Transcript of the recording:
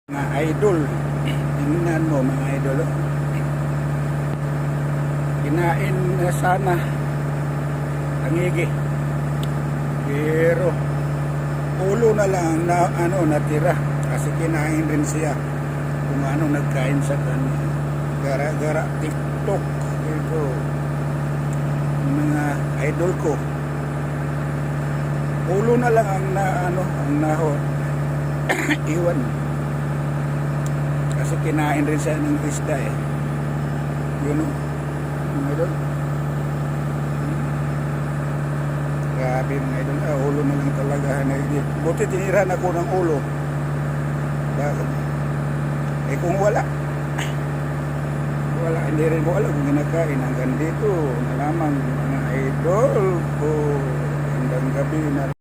Mga idol, tingnan mo mga idol, oh. Kinain na sana ang igi, pero ulo na lang na natira kasi kinain rin siya kung ano nagkain sa kanya. Gara-gara TikTok ito mga idol ko, ulo na lang ang nahon iwan kasi kinain rin siya ng isda yun o idol. Grabe mga idol, ulo na lang talaga. Buti tiniran ako ng ulo. Bakit? Kung wala, hindi rin ko alam kung ginakain. Hanggang dito na lamang mga idol ko. Hanggang gabi na